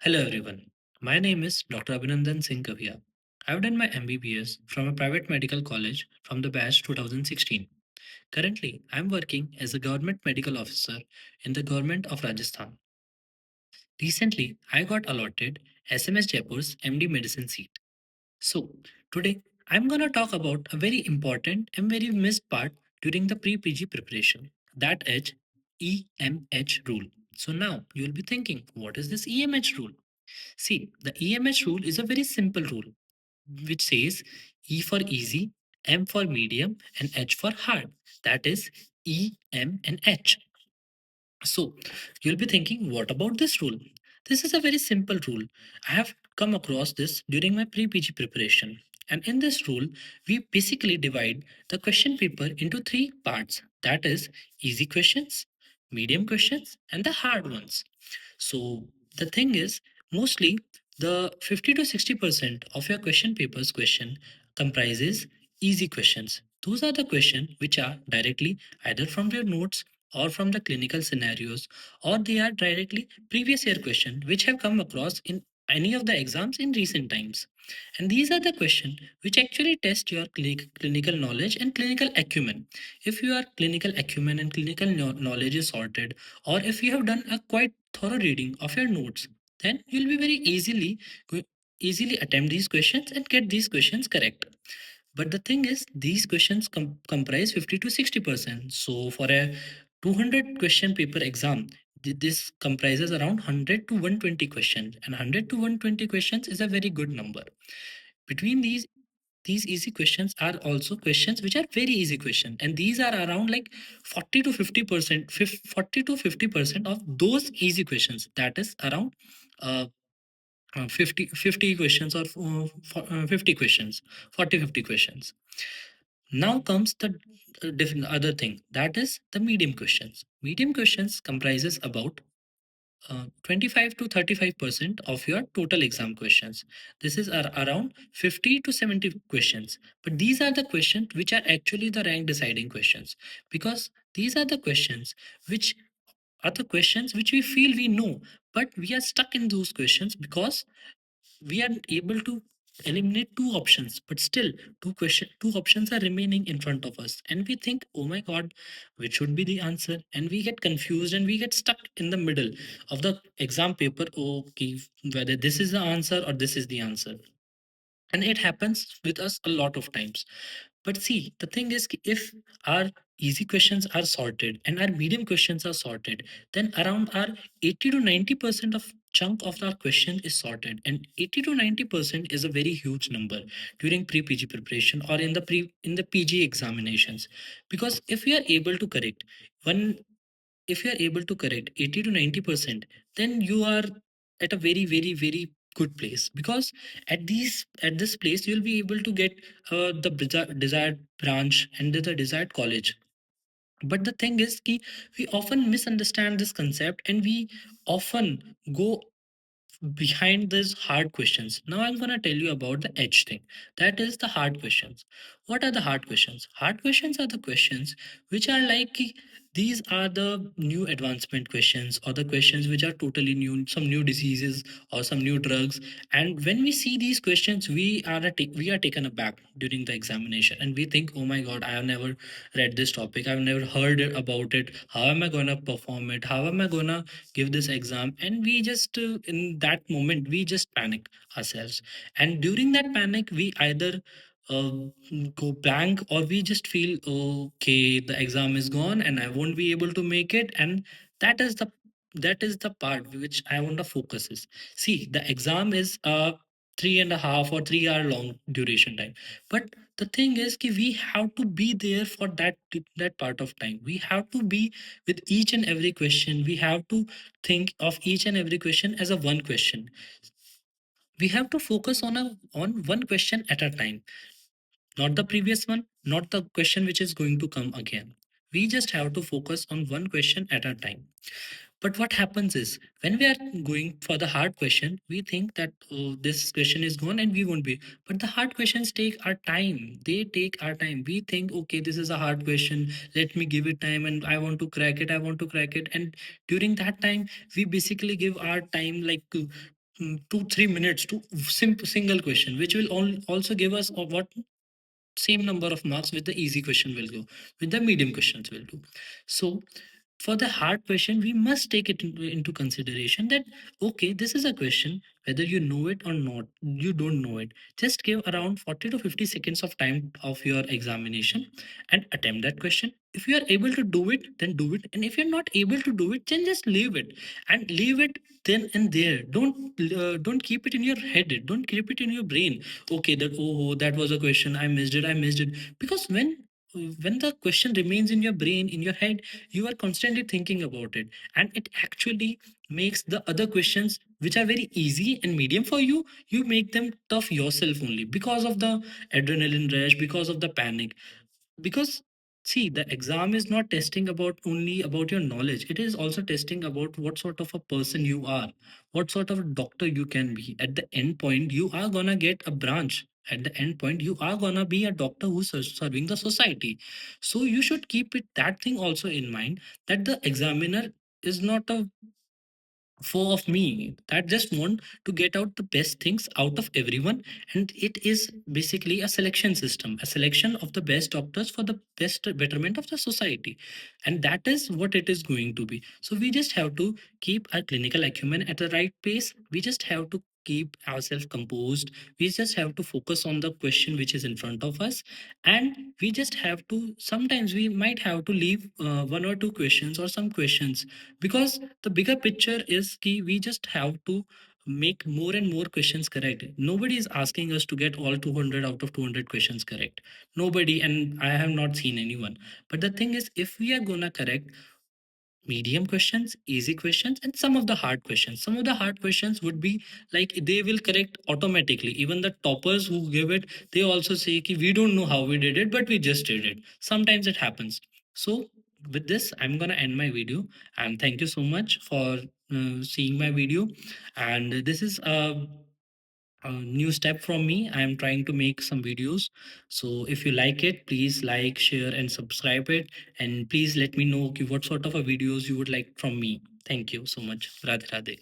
Hello everyone. My name is Dr. Abhinandan Singhkavia. I've done my MBBS from a private medical college from the batch 2016. Currently, I'm working as a government medical officer in the government of Rajasthan. Recently, I got allotted SMS Jaipur's MD medicine seat. So, today I'm gonna talk about a very important and very missed part during the pre-PG preparation. That is EMH rule. So now you'll be thinking, what is this EMH rule? See, the EMH rule is a very simple rule which says E for easy, M for medium, and H for hard. That is E, M, and H. So you'll be thinking, what about this rule? This is a very simple rule. I have come across this during my pre PG preparation. And in this rule, we basically divide the question paper into three parts, that is, easy questions, medium questions, and the hard ones. So the thing is, mostly the 50 to 60% of your question paper's question comprises easy questions. Those are the questions which are directly either from your notes or from the clinical scenarios, or they are directly previous year questions which have come across in any of the exams in recent times. And these are the questions which actually test your clinical knowledge and clinical acumen. If your clinical acumen and clinical knowledge is sorted, or if you have done a quite thorough reading of your notes, then you'll be very easily attempt these questions and get these questions correct. But the thing is, these questions comprise 50 to 60%. So for a 200 question paper exam, this comprises around 100 to 120 questions, and 100 to 120 questions is a very good number. Between these easy questions are also questions which are very easy questions, and these are around like 40 to 50%, 40 to 50% of those easy questions, that is around uh, 50 questions, or 50 questions, 40 50 questions. Now comes the different other thing, that is the medium questions. Medium questions comprises about 25 to 35% of your total exam questions. This is around 50 to 70 questions. But these are the questions which are actually the rank deciding questions, because these are the questions which we feel we know, but we are stuck in those questions because we are able to eliminate two options, but still two options are remaining in front of us, and we think, oh my god, which should be the answer, and we get confused and we get stuck in the middle of the exam paper. Okay, whether this is the answer or this is the answer. And it happens with us a lot of times. But see, the thing is, if our easy questions are sorted and our medium questions are sorted, then around our 80 to 90% of chunk of our question is sorted. And 80 to 90% is a very huge number during pre-PG preparation, or in the PG examinations. Because one if you are able to correct 80 to 90%, then you are at a very, very, very good place, because at this place you'll be able to get the desired branch and the desired college. But the thing is ki, we often misunderstand this concept, and we often go behind these hard questions. Now I'm going to tell you about the edge thing. That is the hard questions. What are the hard questions? Hard questions are the questions which are like these are the new advancement questions, or the questions which are totally new, some new diseases or some new drugs. And when we see these questions, we are taken aback during the examination, and we think, oh my god, I have never read this topic, I've never heard about it. How am I going to perform it? How am I going to give this exam? And we just in that moment we just panic ourselves, and during that panic we either uh, go blank, or we just feel, okay, the exam is gone and I won't be able to make it. And that is the part which I want to focus is, see, the exam is 3.5 or 3 hour long duration time. But the thing is ki we have to be there for that part of time. We have to be with each and every question. We have to think of each and every question as a one question. We have to focus on one question at a time, not the previous one, not the question which is going to come again. We just have to focus on one question at a time. But what happens is, when we are going for the hard question, we think that, oh, this question is gone and we won't be. But the hard questions take our time. They take our time. We think, okay, this is a hard question. Let me give it time, and I want to crack it. I want to crack it. And during that time, we basically give our time like 2-3 minutes to single question, which will also give us what same number of marks with the easy question will go, with the medium questions will do. So for the hard question, we must take it into consideration that okay, this is a question, whether you know it or not, you don't know it, just give around 40 to 50 seconds of time of your examination and attempt that question. If you are able to do it, then do it, and if you're not able to do it, then just leave it, and leave it then and there. Don't keep it in your head, don't keep it in your brain. Okay, that oh, that was a question, I missed it. Because when the question remains in your brain, in your head, you are constantly thinking about it, and it actually makes the other questions which are very easy and medium for you, you make them tough yourself only because of the adrenaline rush, because of the panic. Because see, the exam is not testing about only about your knowledge, it is also testing about what sort of a person you are, what sort of a doctor you can be. At the end point, you are gonna get a branch. At the end point, you are gonna be a doctor who's serving the society. So you should keep it that thing also in mind, that the examiner is not a foe of me, that just want to get out the best things out of everyone. And it is basically a selection system, a selection of the best doctors for the best betterment of the society. And that is what it is going to be. So we just have to keep our clinical acumen at the right pace, we just have to keep ourselves composed, we just have to focus on the question which is in front of us. And we just have to, sometimes we might have to leave one or two questions or some questions, because the bigger picture is key. We just have to make more and more questions correct. Nobody is asking us to get all 200 out of 200 questions correct, nobody, and I have not seen anyone. But the thing is, if we are gonna correct medium questions, easy questions, and some of the hard questions. Some of the hard questions would be like they will correct automatically. Even the toppers who give it, they also say ki, we don't know how we did it, but we just did it. Sometimes it happens. So with this, I'm gonna end my video, and thank you so much for seeing my video. And this is a new step from me. I am trying to make some videos. So if you like it, please like, share, and subscribe it. And please let me know what sort of a videos you would like from me. Thank you so much. Radhe Radhe.